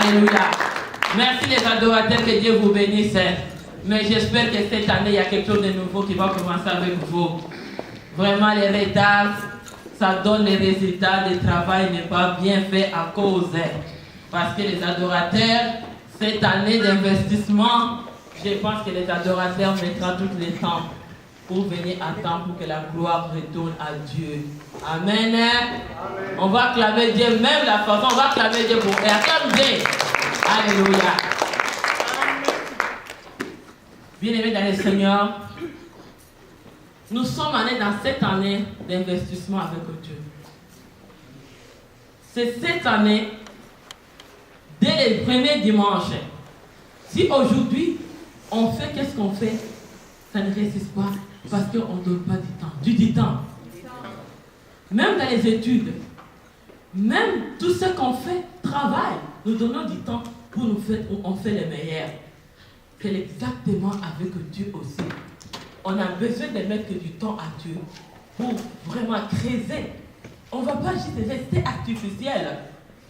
Alléluia. Merci les adorateurs, que Dieu vous bénisse. Mais j'espère que cette année, il y a quelque chose de nouveau qui va commencer avec vous. Vraiment, les retards, ça donne les résultats du travail n'est pas bien fait à cause. Parce que les adorateurs, cette année d'investissement, je pense que les adorateurs mettront tout le temps pour venir à temps pour que la gloire retourne à Dieu. Amen. Amen. On va acclamer Dieu, même la façon, on va acclamer Dieu pour acclamer Dieu. Alléluia. Bien-aimés dans le Seigneur, nous sommes allés dans cette année d'investissement avec Dieu. C'est cette année, dès le premier dimanche. Si aujourd'hui, on fait qu'est-ce qu'on fait, ça ne résiste pas parce qu'on ne donne pas du temps. Du temps. Même dans les études, même tout ce qu'on fait, travail, nous donnons du temps pour nous faire, on fait les meilleurs. C'est exactement avec Dieu aussi. On a besoin de mettre du temps à Dieu pour vraiment creuser. On ne va pas juste rester artificiel.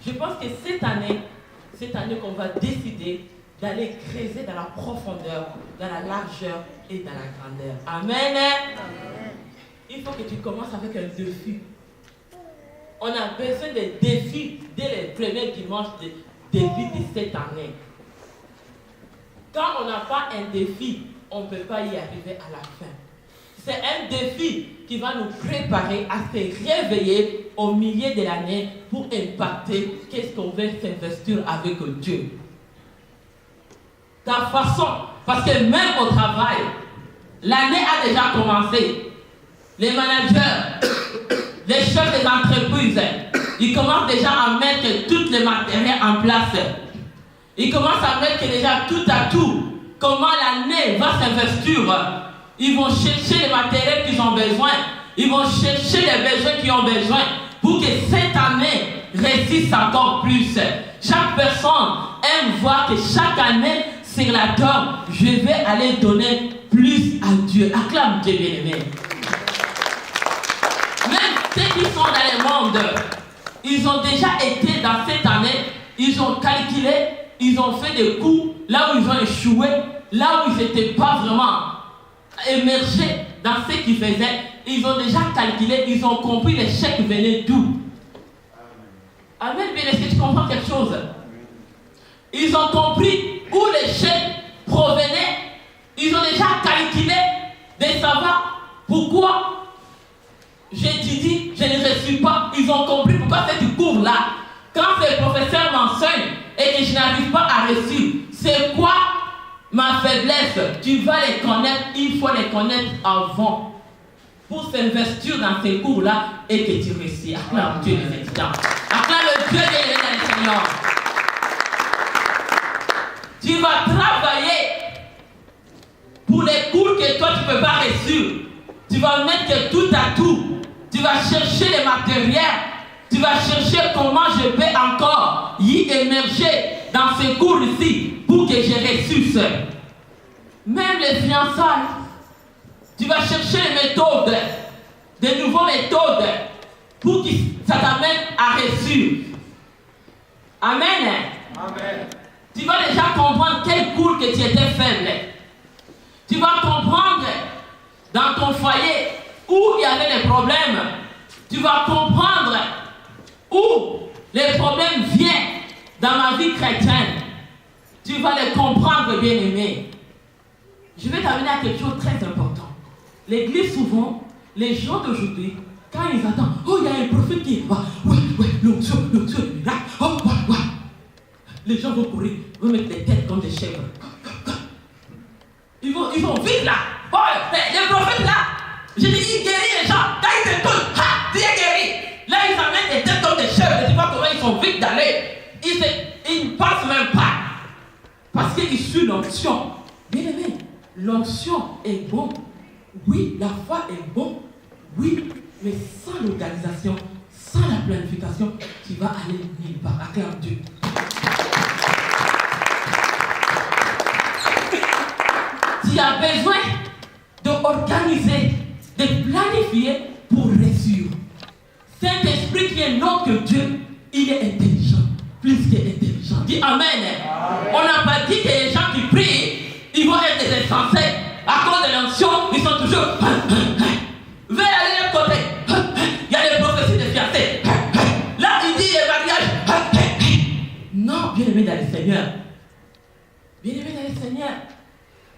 Je pense que cette année qu'on va décider d'aller creuser dans la profondeur, dans la largeur et dans la grandeur. Amen. Amen. Il faut que tu commences avec un défi. On a besoin de défis dès les premiers dimanches de début de cette année. Quand on n'a pas un défi, on ne peut pas y arriver à la fin. C'est un défi qui va nous préparer à se réveiller au milieu de l'année pour impacter qu'est-ce qu'on veut s'investir avec Dieu. Ta façon, parce que même au travail, l'année a déjà commencé. Les managers, les chefs des entreprises, ils commencent déjà à mettre tous les matériels en place. Ils commencent à mettre déjà tout à tout. Comment l'année va s'investir. Ils vont chercher les matériels qu'ils ont besoin. Ils vont chercher les besoins qu'ils ont besoin pour que cette année réussisse encore plus. Chaque personne aime voir que chaque année, sur la donne, je vais aller donner plus à Dieu. Acclame Dieu, bien-aimé. Même ceux qui sont dans le monde, ils ont déjà été dans cette année, ils ont calculé, ils ont fait des coups là où ils ont échoué, là où ils n'étaient pas vraiment émergés dans ce qu'ils faisaient. Ils ont déjà calculé, ils ont compris l'échec venait d'où. Amen. Bien, est-ce que tu comprends quelque chose? Ils ont compris où l'échec provenait. Ils ont déjà calculé de savoir pourquoi j'étudie, je ne réussis pas. Ils ont compris pourquoi c'est du cours là. Quand ces professeurs m'enseignent et que je n'arrive pas à réussir, c'est quoi ma faiblesse? Tu vas les connaître, il faut les connaître avant pour s'investir dans ces cours-là et que tu réussis. Acclame Dieu les étudiants. Acclame Dieu les Seigneur. Tu vas travailler pour les cours que toi tu ne peux pas réussir. Tu vas mettre tout à tout. Tu vas chercher les matériels. Tu vas chercher comment je peux encore y émerger dans ces cours ici pour que je réussisse. Même les fiançailles, tu vas chercher les méthodes, de nouvelles méthodes pour que ça t'amène à réussir. Amen. Amen. Tu vas déjà comprendre quel cours que tu étais faible. Tu vas comprendre dans ton foyer où il y avait des problèmes. Tu vas comprendre où les problèmes viennent dans ma vie chrétienne. Tu vas les comprendre, bien-aimé. Je vais t'amener à quelque chose de très important. L'église, souvent, les gens d'aujourd'hui, quand ils attendent, oh, il y a un prophète qui va, ouais, l'onction, là, oh, ouais. Les gens vont courir, vont mettre des têtes comme des chèvres. Ils vont vite là. Oh, les prophètes là, je dis, ils guérissent les gens. Quand ils te touchent, ha, tu es guéri. Là, ils amènent des têtes comme des chèvres. Tu vois comment ils sont vite d'aller. Ils ne passent même pas. Parce qu'ils suivent l'onction. Bien aimé, l'onction est bon. Oui, la foi est bon. Oui, mais sans l'organisation, sans la planification, tu vas aller nulle part. Acclame Dieu. Tu as besoin d'organiser, de planifier pour réussir. Saint-Esprit qui est non que Dieu, il est intelligent. plus qu'intelligents. Dis Amen. On n'a pas dit que les gens qui prient, ils vont être des insensés. À cause de l'onction, ils sont toujours. Veuillez aller de l'autre côté. Il y a des prophéties de fiancés. Là, il dit les mariages. Non, bien-aimés dans le Seigneur. Bien-aimés dans le Seigneur.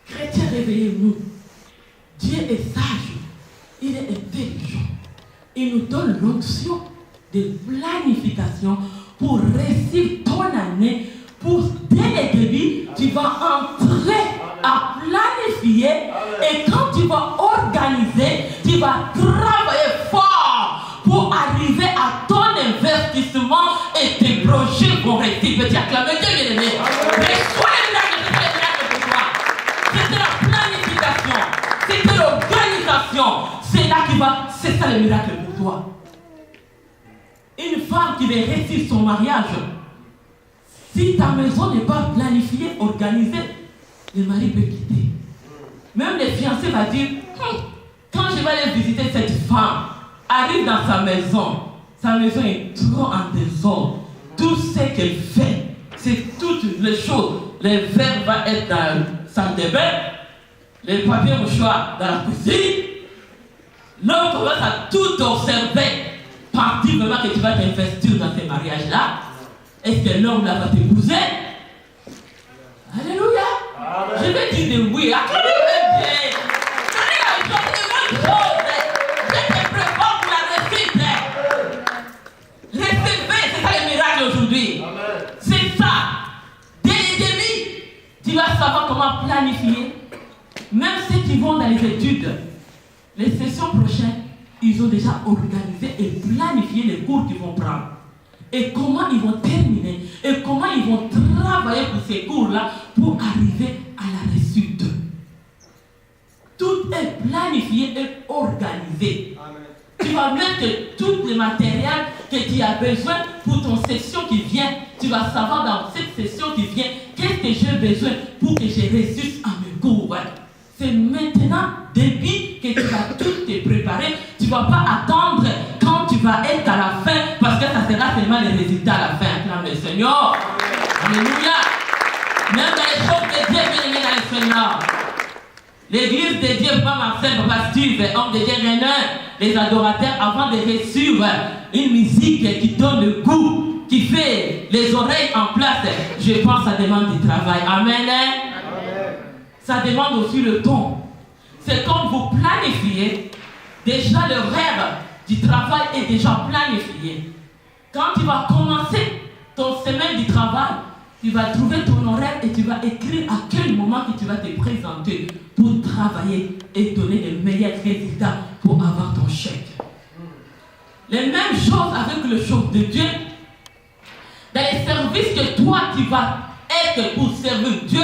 Chrétiens, réveillez-vous. Dieu est sage. Il est intelligent. Il nous donne l'onction de planification pour réussir ton année. Pour dès le début, tu vas entrer à planifier. Et quand tu vas organiser, tu vas travailler fort pour arriver à ton investissement et tes projets vont rester. Petit acclamer Dieu, bien-aimé. Reçois les miracles pour toi. C'était la planification. C'était l'organisation. C'est là qui va. C'est ça le miracle pour toi. Une femme qui veut réussir son mariage, si ta maison n'est pas planifiée, organisée, le mari peut quitter. Même les fiancés vont dire, quand je vais aller visiter cette femme, arrive dans sa maison est trop en désordre. Tout ce qu'elle fait, c'est toutes les choses. Les verres vont être dans la salle de bain, les papiers mouchoirs dans la cuisine. L'homme commence à tout observer. Parti vraiment que tu vas t'investir dans ces mariages-là. Est-ce que l'homme là va t'épouser? Alléluia. Amen. Je vais dire de oui. Acclamez bien. Donnez la victoire, c'est une bonne chose. Je te prépare pour la réussite. Recevez, c'est ça le miracle aujourd'hui. Amen. C'est ça. Dès le début, tu vas savoir comment planifier. Même ceux qui vont dans les études, les sessions prochaines, ils ont déjà organisé et planifié les cours qu'ils vont prendre. Et comment ils vont terminer. Et comment ils vont travailler pour ces cours-là pour arriver à la réussite. Tout est planifié et organisé. Amen. Tu vas mettre tout le matériel que tu as besoin pour ton session qui vient. Tu vas savoir dans cette session qui vient qu'est-ce que j'ai besoin pour que je réussisse à mes cours. C'est maintenant, depuis que tu vas tout te préparer, tu ne vas pas attendre quand tu vas être à la fin, parce que ça sera seulement les résultats à la fin. Acclame le Seigneur. Alléluia. Même dans les choses de Dieu, bien aimé dans le Seigneur. L'église de Dieu, pas Marcel, Papa Steve, homme de Dieu, Renan, les adorateurs, avant de reçu une musique qui donne le goût, qui fait les oreilles en place, je pense que ça demande du travail. Amen. Ça demande aussi le temps. C'est comme vous planifiez, déjà le rêve du travail est déjà planifié. Quand tu vas commencer ton semaine du travail, tu vas trouver ton horaire et tu vas écrire à quel moment que tu vas te présenter pour travailler et donner les meilleurs résultats pour avoir ton chèque. Les mêmes choses avec le chose de Dieu. Dans les services que toi tu vas être pour servir Dieu,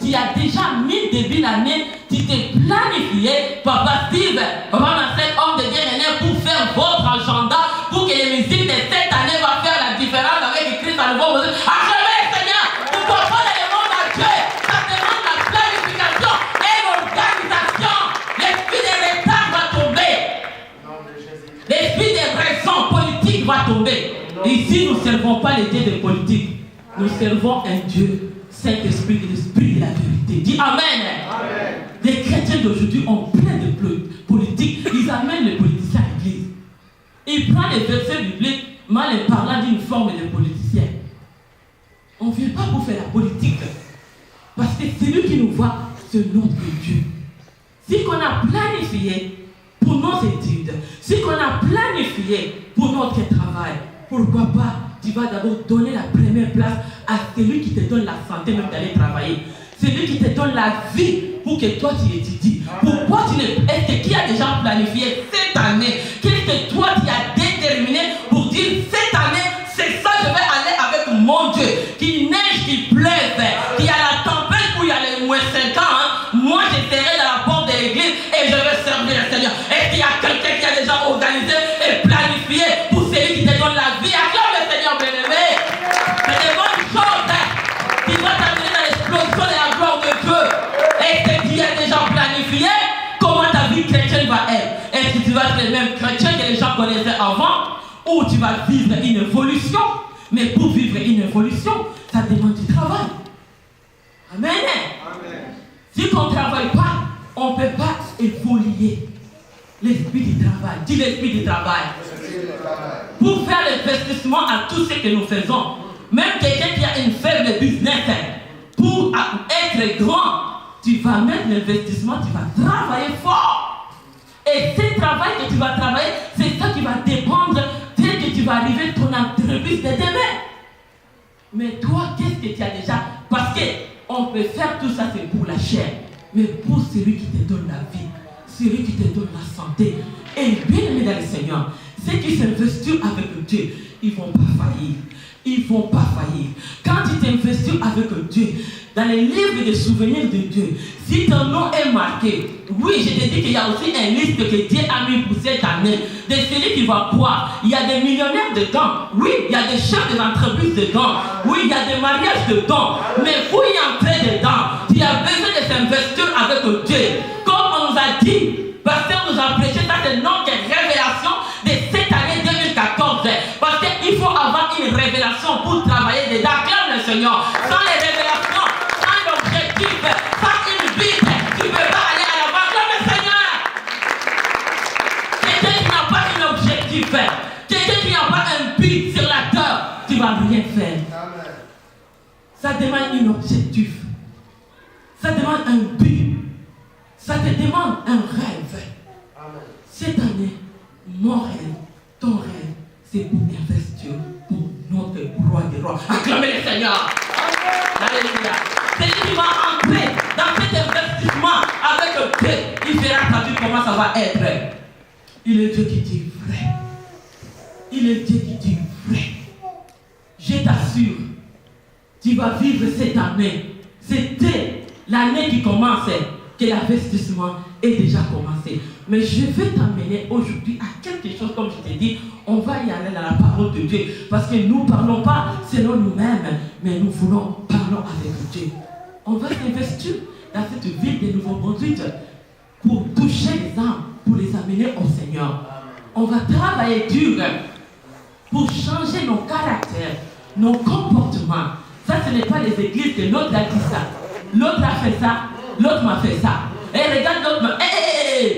tu as déjà mis début l'année, tu t'es planifié, Papa Steve, Papa Marcel, homme de Dieu René, pour faire votre agenda, pour que les musiques de cette année vont faire la différence avec Christ à nouveau. Acclamez Seigneur, pour comprendre le monde à Dieu, ça demande la planification et l'organisation. L'esprit de retard va tomber. L'esprit de raison politique va tomber. Ici, nous ne servons pas les dieux de politique. Nous servons un Dieu. Saint-Esprit, l'Esprit de la vérité. Dis Amen. Amen. Les chrétiens d'aujourd'hui ont plein de politiques. Ils amènent les politiciens à l'église. Ils prennent les versets bibliques, mal en parlant d'une forme de politicien. On ne vient pas pour faire la politique. Parce que celui qui nous voit, c'est notre Dieu. Si qu'on a planifié pour nos études, si qu'on a planifié pour notre travail, pourquoi pas tu vas d'abord donner la première place à celui qui te donne la santé même d'aller travailler. Celui qui te donne la vie pour que toi tu étudies. Pourquoi tu ne... Est-ce que qui a déjà planifié cette année? Qu'est-ce que toi tu as déterminé pour dire cette année, c'est ça je vais aller avec mon Dieu. Qu'il neige, qu'il pleuve, qu'il y a la tempête ou il y a les moins 5 ans. Moi je serai dans la porte de l'église et je vais servir le Seigneur. Est-ce qu'il y a quelqu'un qui a déjà organisé et planifié pour celui qui te donne la vie? Acclame le Seigneur bien-aimé. C'est des bonnes choses qui vont t'amener dans l'explosion de la gloire de Dieu. Est-ce que tu as déjà planifié comment ta vie chrétienne va être? Est-ce que tu vas être le même chrétien que les gens connaissaient avant? Ou tu vas vivre une évolution? Mais pour vivre une évolution, ça demande du travail. Amen. Amen. Si on ne travaille pas, on ne peut pas évoluer. L'esprit du travail. Dis l'esprit du travail. Pour faire l'investissement à tout ce que nous faisons, même quelqu'un qui a une faible business, pour être grand, tu vas mettre l'investissement, tu vas travailler fort. Et ce travail que tu vas travailler, c'est ça qui va dépendre dès que tu vas arriver à ton entreprise de demain. Mais toi, qu'est-ce que tu as déjà? Parce qu'on peut faire tout ça, c'est pour la chair. Mais pour celui qui te donne la vie, celui qui te donne la santé. Et bien aimé dans le Seigneur, ceux qui s'investissent avec Dieu, ils ne vont pas faillir. Ils ne vont pas faillir. Quand tu t'investis avec Dieu, dans les livres de souvenirs de Dieu, si ton nom est marqué, oui, je te dis qu'il y a aussi une liste que Dieu a mis pour cette année, de celui qui va boire. Il y a des millionnaires dedans. Oui, il y a des chefs d'entreprise dedans. Oui, il y a des mariages dedans. Mais pour y entrer dedans, tu as besoin de s'investir avec Dieu. Comme on nous a dit, parce qu'on nous a prêché, ça c'est notre révélation de cette année 2014. Parce qu'il faut avoir une révélation pour travailler dedans. Acclame le Seigneur. Sans les révélations, sans l'objectif, sans une vie, tu ne peux pas aller à l'avant. Acclame le Seigneur. Quelqu'un qui n'a pas un objectif, quelqu'un qui n'a pas un but sur la terre, tu ne vas rien faire. Amen. Ça demande un objectif. Ça demande un but. Ça te demande un rêve. Amen. Cette année, mon rêve, ton rêve, c'est pour investir pour notre roi des rois. Acclamez le Seigneur. Alléluia. Celui qui va entrer dans cet investissement avec Dieu, il verra ta vie comment ça va être. Il est Dieu qui dit vrai. Il est Dieu qui dit vrai. Je t'assure, tu vas vivre cette année. C'était l'année qui commençait, que l'investissement est déjà commencé. Mais je vais t'amener aujourd'hui à quelque chose, comme je t'ai dit, on va y aller dans la parole de Dieu. Parce que nous ne parlons pas selon nous-mêmes, mais nous parlons avec Dieu. On va s'investir dans cette ville de Nouveau-Brunswick pour toucher les âmes, pour les amener au Seigneur. On va travailler dur pour changer nos caractères, nos comportements. Ça, ce n'est pas les églises que l'autre a dit ça. L'autre a fait ça, l'autre m'a fait ça. Et regarde l'autre,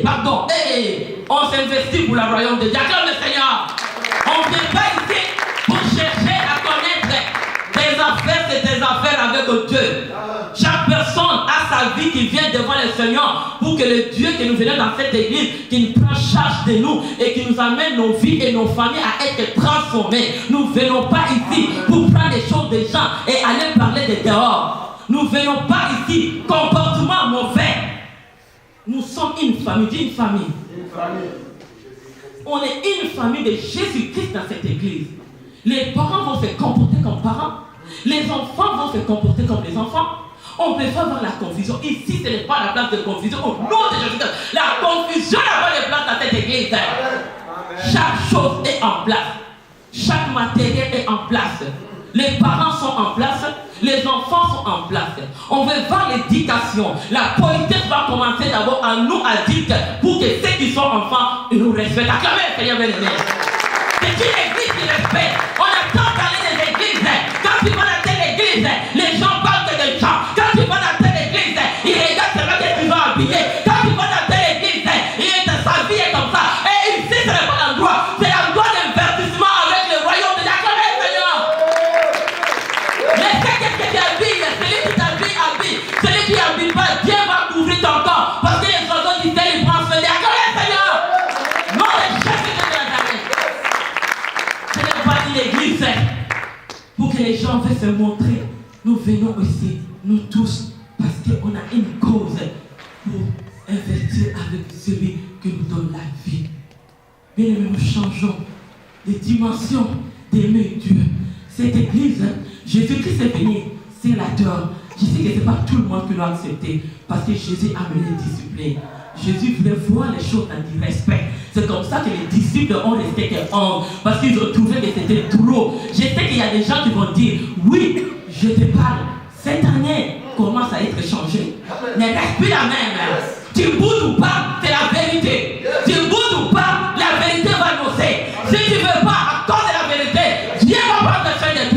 pardon, on s'investit pour le royaume de Dieu. Acclame le Seigneur. On ne vient pas ici pour chercher à connaître tes affaires, c'est tes affaires avec Dieu. Chaque personne a sa vie qui vient devant le Seigneur pour que le Dieu que nous venons dans cette église, qui nous prend charge de nous et qui nous amène nos vies et nos familles à être transformées. Nous ne venons pas ici pour prendre les choses des gens et aller parler de dehors. Nous ne venons pas ici, comportement mauvais. Nous sommes une famille, dis une famille. Une famille. On est une famille de Jésus-Christ dans cette église. Les parents vont se comporter comme parents. Les enfants vont se comporter comme les enfants. On peut pas avoir la confusion. Ici, ce n'est pas la place de confusion. Au nom de Jésus-Christ, la confusion n'a pas de place dans cette église. Amen. Chaque chose est en place. Chaque matériel est en place. Les parents sont en place. Les enfants sont en place. On veut voir l'éducation. La politesse va commencer d'abord à nous adultes pour que ceux qui sont enfants nous respectent. Acclamez le Seigneur bien-aimé. C'est une église qui respecte. On attend d'aller des églises. Quand tu vas dans telle église, les gens parlent de gens. Quand tu vas dans telle église, ils regardent seulement que tu vas habiller. Quand tu vas dans telle église, sa vie est comme ça. Et ici, ce n'est pas l'endroit. C'est l'endroit d'investissement avec le royaume de Dieu. Acclamez le Seigneur. Mais qu'est-ce que tu habilles? Celui qui t'habille, habille. Celui qui n'habille pas, Dieu va couvrir ton corps. Parce que les oiseaux du ciel, ils prennent soin de Acclamez le Seigneur. Non, les chefs de Nazareth. Ce n'est pas une église pour que les gens veulent se montrer. Nous venons ici, nous tous, parce qu'on a une cause pour investir avec celui qui nous donne la vie. Bien aimé, nous changeons les dimensions d'aimer Dieu. Cette église, Jésus-Christ est venu, c'est la terre. Je sais que ce n'est pas tout le monde qui l'a accepté, parce que Jésus a mené la discipline. Jésus voulait voir les choses dans du respect. C'est comme ça que les disciples ont resté qu'un, parce qu'ils ont trouvé que c'était trop. Je sais qu'il y a des gens qui vont dire, oui, je te parle, cette année commence à être changée. Ne reste plus la même. Tu boudes ou pas, c'est la vérité. Tu boudes ou pas, la vérité va noccer. Si tu ne veux pas, à cause de la vérité, Dieu va prendre soin de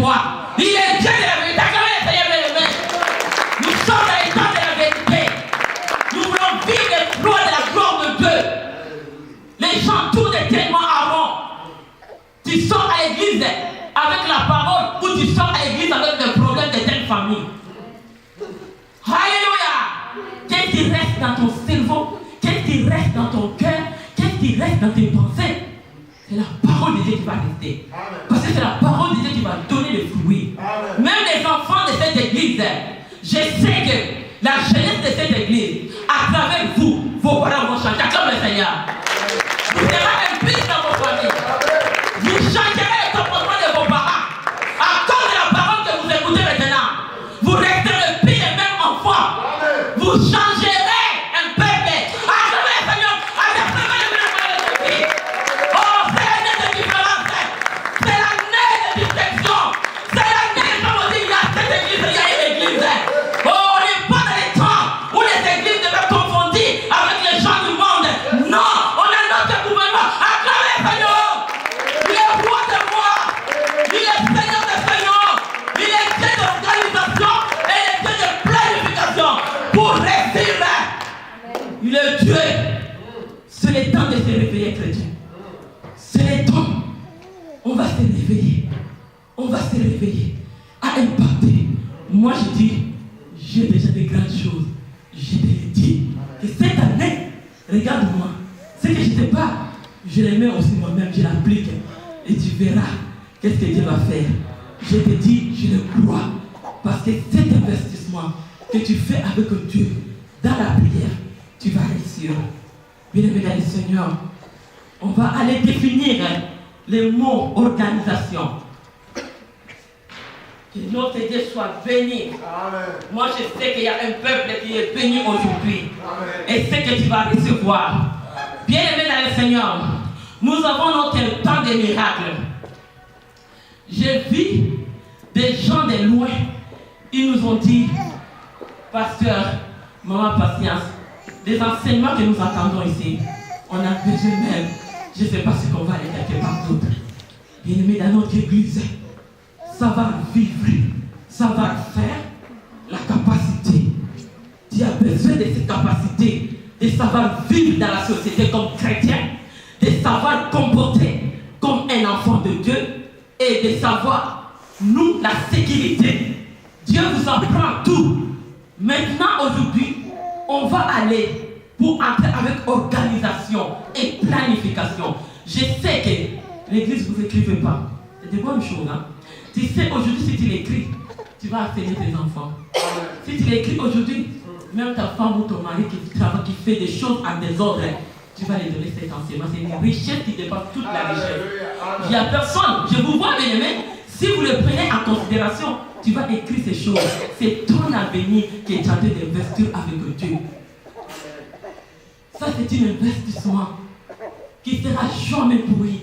Tu sors à l'église avec la parole ou tu sors à l'église avec des problèmes de telle famille. Alléluia. Qu'est-ce qui reste dans ton cerveau? Qu'est-ce qui reste dans ton cœur? Qu'est-ce qui reste dans tes pensées? C'est la parole de Dieu qui va rester. Parce que c'est la parole de Dieu qui va donner le fruit. Même les enfants de cette église, je sais que la jeunesse de cette église, à travers vous, vos parents vont changer. Comme le Seigneur. Vous serez un but dans vos familles. Vous changerez le comportement de vos parents. À cause de la parole que vous écoutez maintenant, vous resterez plus les mêmes enfants. Vous changerez un peuple. Acclamez le Seigneur. Acclamez le Seigneur. Oh, c'est l'année de différence. C'est l'année de distinction. C'est l'année, comme on dit, il y a cette église, il y a une église. Oh, on n'est pas dans les temps où les églises devaient confondre avec les gens du monde. Non, on a notre gouvernement. Acclamez le Seigneur. Il est roi de moi. Il est Seigneur des Seigneurs. Il est Dieu d'organisation et il est Dieu de planification pour réussir. Il est Dieu. C'est le temps de se réveiller, chrétien. C'est le temps. On va se réveiller. On va se réveiller à impacter. Moi, je dis, j'ai déjà des grandes choses. Je te l'ai dit que cette année, regarde-moi. Ce que je ne sais pas, je les mets aussi moi-même, je l'applique. Et tu verras qu'est-ce que Dieu va faire. Je te dis, je le crois. Parce que cet investissement que tu fais avec Dieu dans la prière, tu vas réussir. Bien-aimés dans le Seigneur, on va aller définir les mots organisation. Que notre Dieu soit béni. Amen. Moi, je sais qu'il y a un peuple qui est béni aujourd'hui. Et c'est que tu vas recevoir. Bien-aimés dans le Seigneur, nous avons notre temps de miracles. J'ai vu des gens de loin. Ils nous ont dit, pasteur, maman, patience, des enseignements que nous attendons ici, on a besoin même, je ne sais pas ce qu'on va aller quelque part d'autre. Bien-aimés dans notre église, ça va vivre, ça va faire la capacité. Tu as besoin de cette capacité de savoir vivre dans la société comme chrétien, de savoir comporter comme un enfant de Dieu et de savoir, nous, la sécurité. Dieu vous apprend tout. Maintenant, aujourd'hui, on va aller pour entrer avec organisation et planification. Je sais que l'église ne vous écrivez pas. C'est des bonnes choses, hein? Tu sais, aujourd'hui, si tu l'écris, tu vas affaiblir tes enfants. Si tu l'écris aujourd'hui, même ta femme ou ton mari qui travaille, qui fait des choses en désordre, tu vas les donner cet enseignement. C'est une richesse qui dépasse toute la richesse. Il n'y a personne. Je vous vois, bien aimé. Si vous le prenez en considération, tu vas écrire ces choses. C'est ton avenir qui est en train d'investir avec Dieu. Ça, c'est un investissement qui ne sera jamais pourri.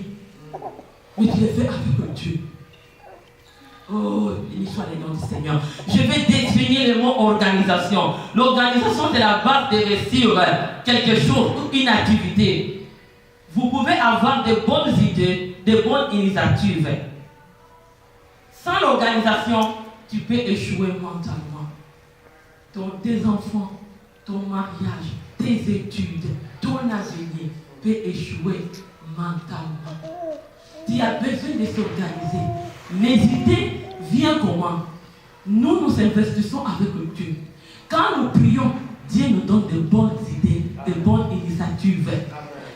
Mais tu le fais avec Dieu. Oh, béni soit le nom du Seigneur. Je vais définir le mot organisation. L'organisation, c'est la base de réussir quelque chose ou une activité. Vous pouvez avoir de bonnes idées, de bonnes initiatives. Sans l'organisation, tu peux échouer mentalement. Tes enfants, ton mariage, tes études, ton avenir peut échouer mentalement. Tu as besoin de s'organiser. Les idées viennent comment? Nous investissons avec Dieu. Quand nous prions, Dieu nous donne de bonnes idées, de bonnes initiatives.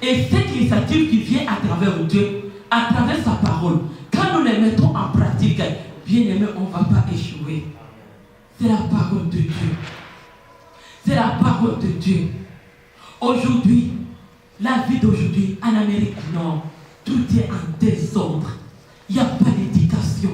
Et cette initiative qui vient à travers Dieu, à travers sa parole, quand nous les mettons en pratique, bien aimé, on ne va pas échouer. C'est la parole de Dieu. C'est la parole de Dieu. Aujourd'hui, la vie d'aujourd'hui, en Amérique du Nord, tout est en désordre. Il n'y a pas d'éducation.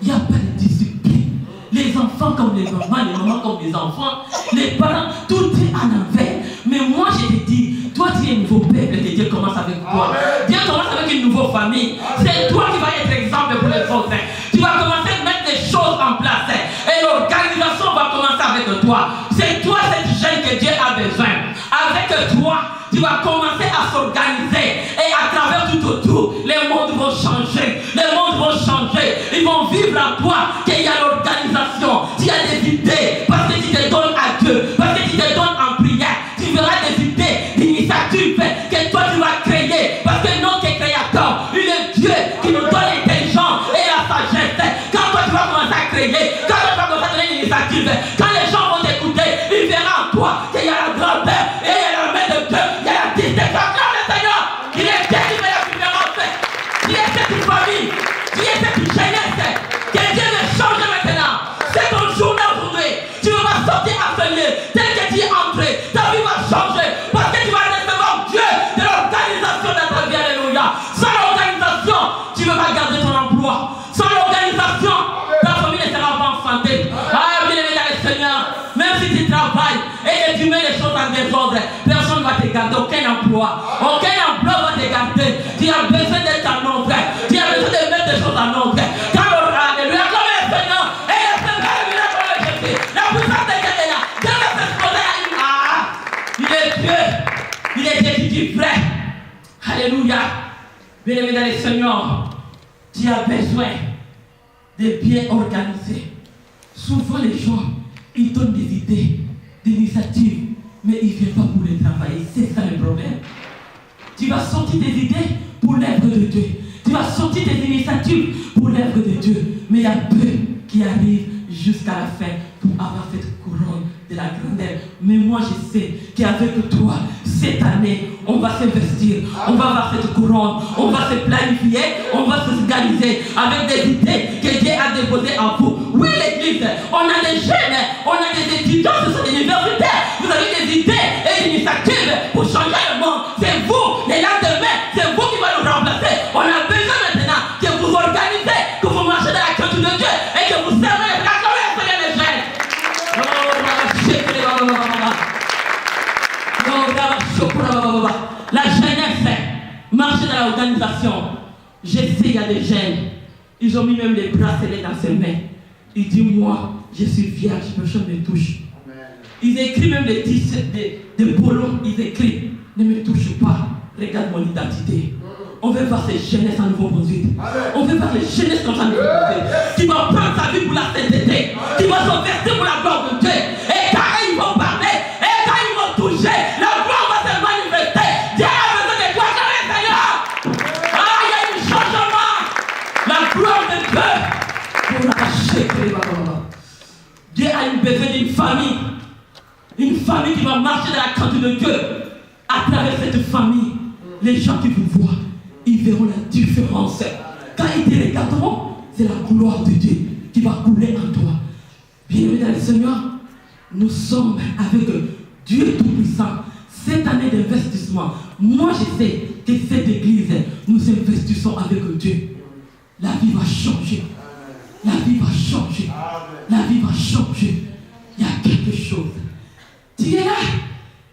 Il n'y a pas de discipline. Les enfants comme les mamans comme les enfants, les parents, tout est en envers. Mais moi, je te dis, toi, tu es un nouveau peuple et Dieu commence avec toi. Dieu commence avec une nouvelle famille. C'est toi qui vas être exemple pour les autres. Tu vas commencer à mettre des choses en place. Et l'organisation va commencer avec toi. C'est toi, cette jeune que Dieu a besoin. Avec toi, tu vas commencer à s'organiser. Et à travers tout autour, les mondes vont changer. Les mondes vont changer. Ils vont vivre en toi qu'il y a l'organisation. Tu as des idées. Parce que tu te donnes à Dieu. Parce que tu te donnes en prière. Tu verras des idées, d'initiatives que toi tu vas créer. Parce que notre Créateur, il est Dieu qui nous donne Tu es cette famille. Tu es cette jeunesse. Que Dieu veut changer maintenant. C'est ton journée aujourd'hui. Tu vas sortir affamé. Tel que tu es entré, ta vie va changer. Parce que tu vas recevoir Dieu de l'organisation dans ta vie. Alléluia. Sans l'organisation, tu ne vas pas garder ton emploi. Sans l'organisation, ta famille ne sera pas enfantée. Ah, bien aimé dans le Seigneur, même si tu travailles et que tu mets les choses en désordre, personne ne va te garder. Aucun emploi va te garder. Tu as besoin d'être en ordre. Tu as besoin de mettre des choses en ordre. Alléluia. Comme le Seigneur et le Seigneur est venu comme le Jésus. La puissance de Dieu est là. Dieu va s'exposer à une. Ah, il est Dieu. Il est Dieu qui dit vrai. Alléluia. Bien aimé dans le Seigneur, tu as besoin de bien organiser. Souvent les gens, ils donnent des idées, des initiatives, mais ils ne viennent pas pour les travailler. C'est ça le problème. Tu vas sortir des idées pour l'œuvre de Dieu. Tu vas sortir des initiatives pour l'œuvre de Dieu. Mais il y a peu qui arrivent jusqu'à la fin pour avoir cette couronne de la grandeur. Mais moi je sais qu'avec toi, cette année, on va s'investir, on va avoir cette couronne, on va se planifier, on va s'organiser avec des idées que Dieu a déposées en vous. Oui, l'église, on a des jeunes, on a des étudiants, ce sont des universitaires. Vous avez des idées et des initiatives pour changer le monde. C'est vous, les lendemains, c'est vous qui va nous remplacer. On a besoin maintenant que vous organisez, que vous marchez dans la culture de Dieu et que vous servez les frères comme les jeunes. La jeunesse marche dans l'organisation. Je sais, il y a des jeunes, ils ont mis même les bracelets dans ses mains. Ils disent, moi, je suis vierge, personne ne me touche. Ils écrivent même des titres, des polos, ils écrivent, ne me touche pas, regarde mon identité. On veut voir ces jeunesses en Nouveau-Brunswick. On veut voir les jeunesses comme ça en Nouveau-Brunswick. Qui vont prendre sa vie pour la sainteté. Qui vont s'investir pour la gloire de Dieu. Et quand ils vont parler, et quand ils vont toucher, la gloire va se manifester. Dieu a besoin de toi quand même, Seigneur. Ah, il y a un changement. La gloire de Dieu. Pour arracher les babas. Dieu a besoin d'une famille. Une famille qui va marcher dans la crainte de Dieu. À travers cette famille, les gens qui vous voient, ils verront la différence. Quand ils te regarderont, c'est la gloire de Dieu qui va couler en toi. Bien-aimés dans le Seigneur, nous sommes avec Dieu Tout-Puissant. Cette année d'investissement, moi je sais que cette église, nous investissons avec Dieu. La vie va changer. La vie va changer. La vie va changer. Il y a quelque chose. Tu es là.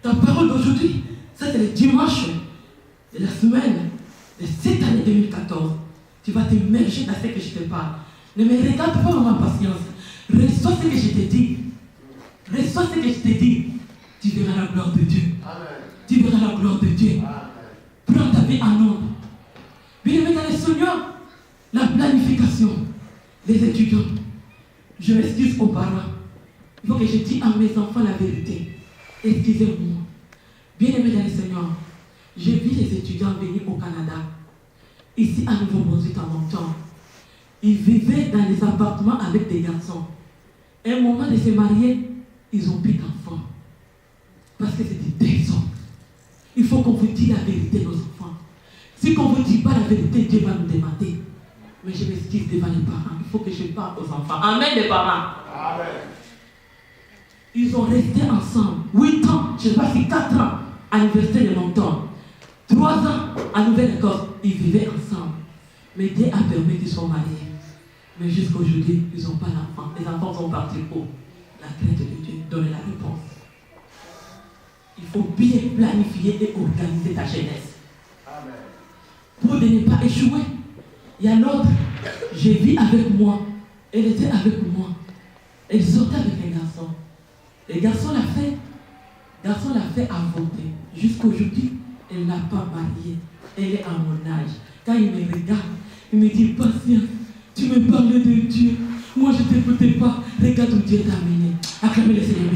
Ta parole d'aujourd'hui, ça c'est le dimanche de la semaine de cette année 2014. Tu vas t'immerger dans ce que je te parle. Ne me regarde pas dans ma patience. Reçois ce que je te dis. Reçois ce que je te dis. Tu verras la gloire de Dieu. Amen. Tu verras la gloire de Dieu. Amen. Prends ta vie en ordre. Bien-aimé dans le Seigneur, la planification, les étudiants. Je m'excuse aux parents. Il faut que je dise à mes enfants la vérité. Excusez-moi. Bien-aimé dans le Seigneur, j'ai vu les étudiants venir au Canada, ici à Nouveau-Brunswick en Moncton. Ils vivaient dans les appartements avec des garçons. Et au moment de se marier, ils ont plus d'enfants. Parce que c'était désordre. Il faut qu'on vous dise la vérité, nos enfants. Si on ne vous dit pas la vérité, Dieu va nous demander. Mais je m'excuse devant les parents. Il faut que je parle aux enfants. Amen, les parents. Amen. Ils ont resté ensemble 8 ans, je ne sais pas si 4 ans, à l'université de Moncton. 3 ans à Nouvelle-Écosse, ils vivaient ensemble. Mais Dieu a permis qu'ils soient mariés. Mais jusqu'à aujourd'hui, ils n'ont pas d'enfants. Les enfants sont partis où? La crainte de Dieu, donner la réponse. Il faut bien planifier et organiser ta jeunesse. Amen. Pour ne pas échouer. Il y a l'autre, j'ai vu avec moi. Elle était avec moi. Elle sortait avec un garçon. Le garçon l'a fait avorter. Jusqu'aujourd'hui, elle n'a pas marié. Elle est à mon âge. Quand il me regarde, il me dit, patience, tu me parlais de Dieu. Moi, je ne t'écoutais pas. Regarde où Dieu t'a amené. Acclamez le Seigneur.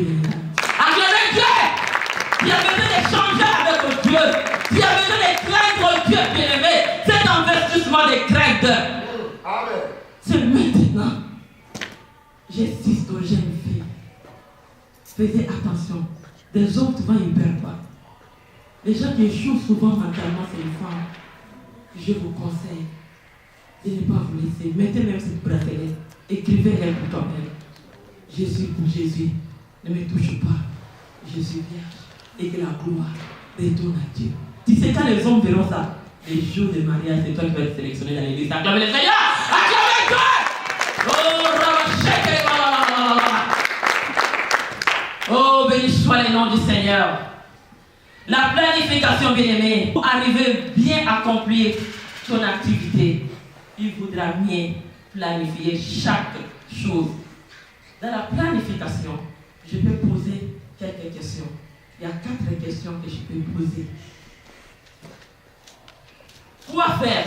Acclamez Dieu. Tu as besoin de changer avec Dieu. Tu as besoin de craindre Dieu, bien-aimé. Cet investissement de crainte. Amen. C'est maintenant. J'insiste aux jeunes filles. Faites attention. Des hommes, souvent, ils ne perdent pas. Les gens qui échouent souvent mentalement, c'est les femmes. Je vous conseille, de ne pas vous laisser. Mettez même cette bracelet. Écrivez-les pour toi-même. Je suis pour Jésus. Ne me touche pas. Je suis vierge. Et que la gloire retourne à Dieu. Tu sais, quand les hommes verront ça, les jours de mariage, c'est toi qui vas être sélectionné dans l'église. Acclamez le Seigneur! Acclamez-toi! Oh, béni soit le nom du Seigneur. La planification, bien-aimée, pour arriver bien à accomplir ton activité, il faudra bien planifier chaque chose. Dans la planification, je peux poser quelques questions. Il y a 4 questions que je peux poser. Quoi faire?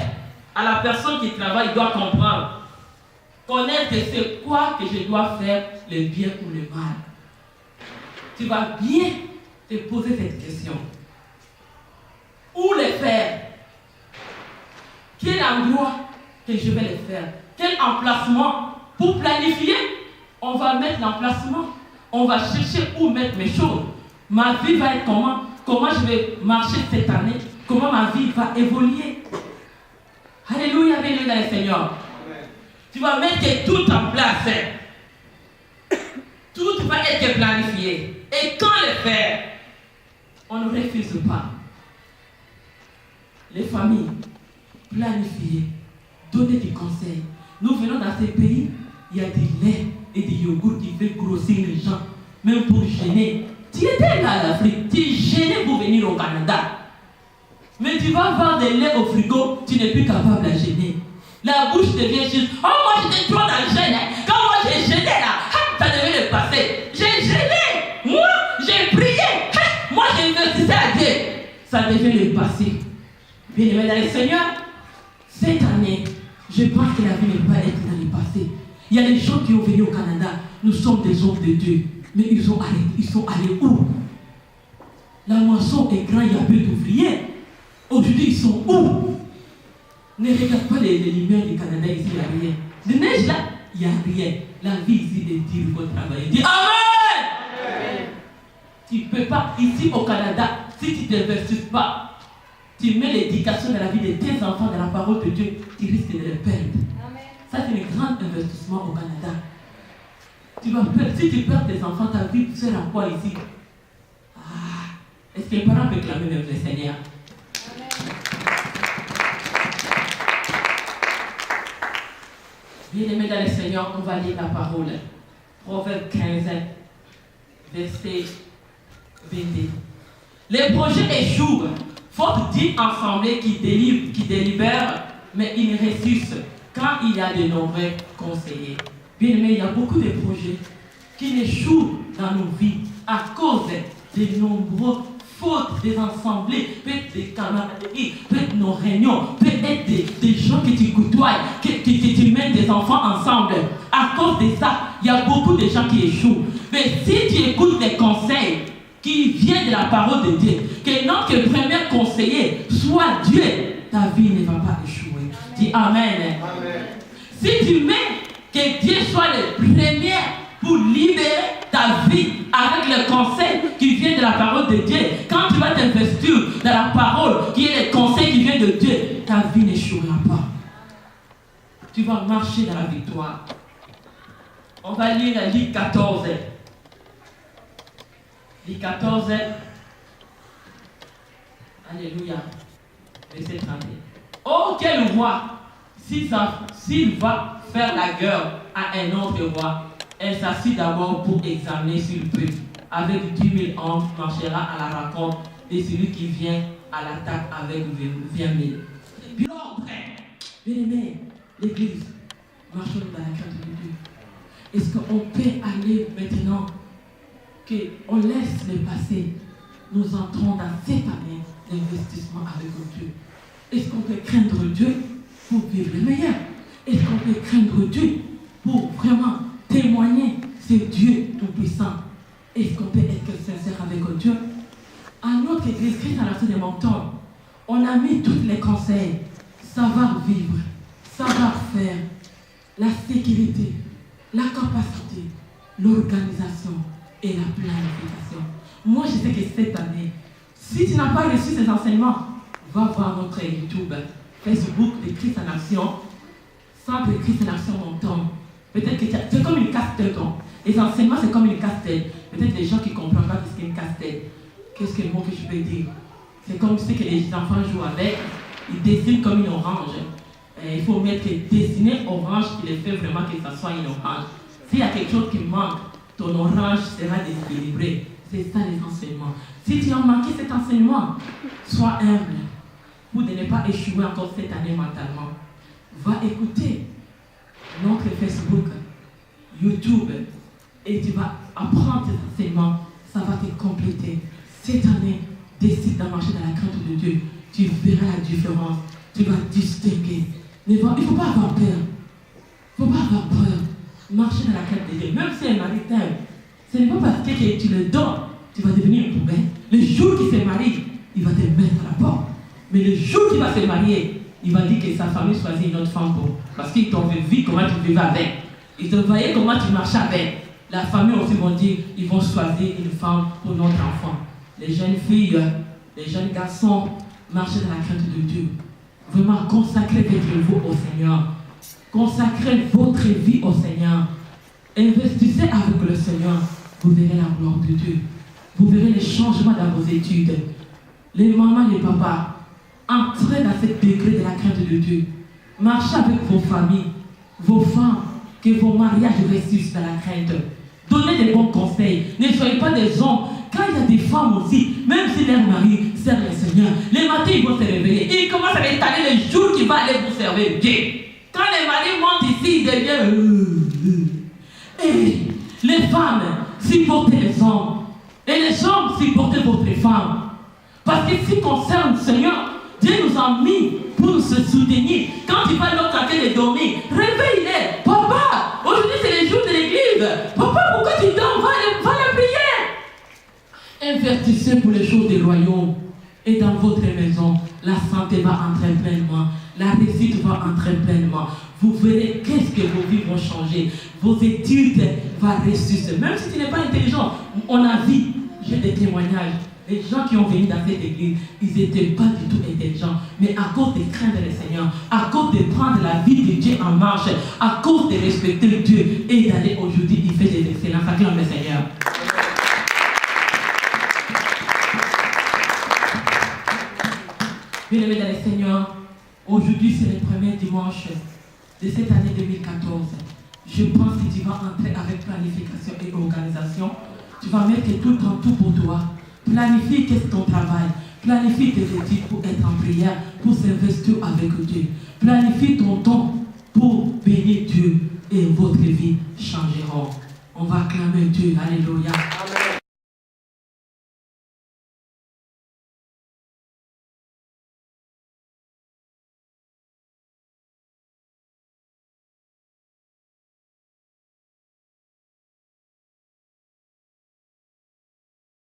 À la personne qui travaille doit comprendre. Connaître c'est quoi que je dois faire, le bien ou le mal. Tu vas bien te poser cette question. Où le faire? Quel endroit que je vais le faire? Quel emplacement? Pour planifier, on va mettre l'emplacement. On va chercher où mettre mes choses. Ma vie va être comment? Comment je vais marcher cette année? Comment ma vie va évoluer? Alléluia, bienvenue dans le Seigneur. Amen. Tu vas mettre tout en place. Tout va être planifié. Et quand le faire, on ne refuse pas. Les familles, planifier, donner des conseils. Nous venons dans ces pays, il y a des laits et des yogourts qui font grossir les gens, même pour gêner. Tu étais là en Afrique, tu es gêné pour venir au Canada. Mais tu vas avoir des laits au frigo, tu n'es plus capable de gêner. La bouche devient juste, oh moi j'étais trop dans le gêne. Quand moi j'ai gêné là, ça devait le passer. J'ai gêné, moi j'ai prié, moi j'ai investissé à Dieu. Ça devait le passer. Bien-aimé dans le Seigneur, cette année, je pense que la vie ne va pas être dans le passé. Il y a des gens qui ont venu au Canada, nous sommes des hommes de Dieu, mais ils sont allés où? La moisson est grande, il y a peu d'ouvriers. Aujourd'hui, ils sont où? Ne regarde pas les lumières du Canada, ici, il n'y a rien. De neige là, il n'y a rien. La vie ici, de dire, il faut travailler. Dis Amen! Amen. Tu ne peux pas, ici au Canada, si tu ne t'investis pas, tu mets l'éducation de la vie de tes enfants dans la parole de Dieu, tu risques de les perdre. Amen. Ça, c'est un grand investissement au Canada. Tu vas perdre, si tu perds tes enfants, ta vie sera quoi ici? Ah, est-ce que les parents peuvent clamer même le Seigneur? Bien-aimés dans le Seigneur, on va lire la parole. Proverbe 15, verset 22. Les projets échouent, faute d'une assemblée qui délibère, mais ils réussissent quand il y a de nombreux conseillers. Bien-aimés, il y a beaucoup de projets qui échouent dans nos vies à cause de nombreux fautes des assemblées, peut-être des camaraderies, peut-être nos réunions, peut-être des gens que tu côtoies, que tu mets des enfants ensemble. À cause de ça, il y a beaucoup de gens qui échouent. Mais si tu écoutes les conseils qui viennent de la parole de Dieu, que notre premier conseiller soit Dieu, ta vie ne va pas échouer. Dis Amen. Amen. Si tu mets que Dieu soit le premier pour libérer ta vie avec le conseil qui vient de la parole de Dieu. Quand tu vas t'investir dans la parole qui est le conseil qui vient de Dieu, ta vie n'échouera pas. Tu vas marcher dans la victoire. On va lire Luc 14. Luc 14. Alléluia. Verset 30. Oh, quel roi, s'il va faire la guerre à un autre roi, elle s'assit d'abord pour examiner si le peuple, avec 10 000 hommes, marchera à la rencontre de celui qui vient à l'attaque avec 20 000. Puis l'ordre, bien aimé, l'église, marchons dans la crainte de Dieu. Est-ce qu'on peut aller maintenant, qu'on laisse le passé, nous entrons dans cette année d'investissement avec Dieu? Est-ce qu'on peut craindre Dieu pour vivre le meilleur? Est-ce qu'on peut craindre Dieu pour vraiment témoigner ce Dieu tout-puissant? Est-ce qu'on peut être sincère avec Dieu? À notre église, Christ à la fin des montants, on a mis tous les conseils: savoir-vivre, savoir-faire, la sécurité, la capacité, l'organisation et la planification. Moi, je sais que cette année, si tu n'as pas reçu ces enseignements, va voir notre YouTube, Facebook de Christ en Action. Centre de Christ en action montant. Peut-être que c'est comme une casse-tête. Les enseignements, c'est comme une casse-tête. Peut-être les gens qui ne comprennent pas ce qu'est une casse-tête. Qu'est-ce que le mot que je peux dire? C'est comme ce que les enfants jouent avec. Ils dessinent comme une orange. Et il faut mettre que dessiner orange qui les fait vraiment que ça soit une orange. S'il y a quelque chose qui manque, ton orange sera déséquilibré. C'est ça les enseignements. Si tu as manqué cet enseignement, sois humble pour de ne pas échouer encore cette année mentalement. Va écouter notre Facebook, YouTube, et tu vas apprendre tes enseignements. Ça va te compléter. Cette année, décide de marcher dans la crainte de Dieu. Tu verras la différence. Tu vas distinguer. Il ne faut pas avoir peur. Il ne faut pas avoir peur. Marcher dans la crainte de Dieu. Même si un mari t'aime, ce n'est pas parce que tu le donnes, tu vas devenir une poubelle. Le jour qu'il se marie, il va te mettre à la porte. Mais le jour qu'il va se marier, il va dire que sa famille choisit une autre femme pour. Parce qu'ils t'ont vu comment tu vivais avec. Ils te voyaient comment tu marchais avec. La famille aussi vont dire, ils vont choisir une femme pour notre enfant. Les jeunes filles, les jeunes garçons, marchez dans la crainte de Dieu. Vraiment, consacrez votre vie au Seigneur. Consacrez votre vie au Seigneur. Investissez avec le Seigneur. Vous verrez la gloire de Dieu. Vous verrez les changements dans vos études. Les mamans, les papas, entrez dans ce degré de la crainte de Dieu. Marchez avec vos familles, vos femmes, que vos mariages réussissent dans la crainte. Donnez des bons conseils. Ne soyez pas des hommes. Quand il y a des femmes aussi, même si leur mari sert le Seigneur, les matins ils vont se réveiller. Ils commencent à étaler les jours qu'il va aller vous servir Dieu. Quand les maris montent ici, ils deviennent... Et les femmes, supportez les hommes. Et les hommes, supportez votre femme. Parce que ce qui concerne le Seigneur, Dieu nous a mis pour nous soutenir. Quand il va leur traquer de dormir, réveille-les. Papa, aujourd'hui c'est le jour de l'église. Papa, pourquoi tu dors? Va la prière. Investissez pour les choses des royaumes. Et dans votre maison, la santé va entrer pleinement. La réussite va entrer pleinement. Vous verrez qu'est-ce que vos vies vont changer. Vos études vont ressusciter. Même si tu n'es pas intelligent, on a vu, j'ai des témoignages. Les gens qui ont venu dans cette église, ils n'étaient pas du tout intelligents. Mais à cause de craindre le Seigneur, à cause de prendre la vie de Dieu en marche, à cause de respecter Dieu et d'aller aujourd'hui, il fait des excellences. Acclame le Seigneur. Bien-aimés dans le Seigneur, aujourd'hui c'est le premier dimanche de cette année 2014. Je pense que tu vas entrer avec planification et organisation. Tu vas mettre tout en tout pour toi. Planifie qu'est-ce ton travail. Planifie tes études pour être en prière, pour s'investir avec Dieu. Planifie ton temps pour bénir Dieu et votre vie changera. On va acclamer Dieu. Alléluia. Amen.